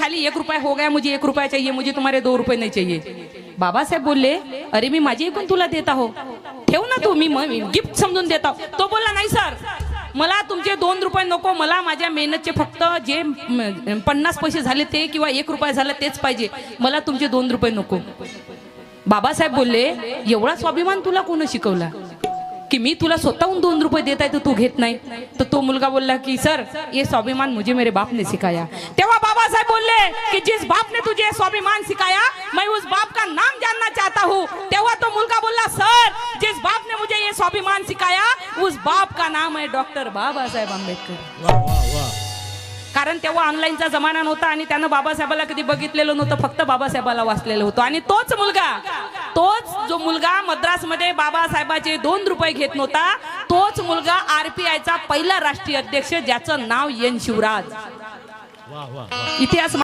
खाली 1 रुपया हो गया, मुझे 1 रुपया चाहिए, मुझे तुम्हारे 2 रुपये नहीं चाहिए। बाबासाहेब बोलले अरे मी माझी पण तुला देता हो, ठेव ना तू, मी गिफ्ट समजून देता। तो बोलला नाही सर, मला तुमचे 2 रुपये नको, मला माझ्या मेहनतचे फक्त जे 50 पैसे झाले ते किंवा 1 रुपया झाला तेच पाहिजे, मला तुमचे 2 रुपये नको। बाबासाहेब बोलले एवढा स्वाभिमान तुला कोण शिकवला की मी तुला स्वतःहून 2 रुपये देत आहे तर तू घेत नाही? तर तो मुलगा बोलला की सर ये स्वाभिमान मुझे मेरे बाप ने सिखाया। तेव्हा बाबासाहेब बोलले कि जिस बाप ने तुझे स्वाभिमान सिखाया मैं उस बाप का नाम जानना चाहता हूँ। तेव्हा तो मुलगा बोलला सर जिस बाप ने मुझे ये स्वाभिमान सिखाया उस बाप का नाम है डॉक्टर बाबासाहेब आंबेडकर। वाह वाह वाह। कारण तेव्हा ऑनलाईनचा जमाना नव्हता आणि त्यानं बाबासाहेबाला कधी बघितलेलं नव्हतं, फक्त बाबासाहेबाला वाचलेलं होतं। आणि तोच जो मुलगा मद्रासमध्ये बाबासाहेबाचे 2 रुपये घेत नव्हता, तोच मुलगा RPIचा पहिला राष्ट्रीय अध्यक्ष ज्याचं नाव एन शिवराज। वाह वाह वाह। इतिहास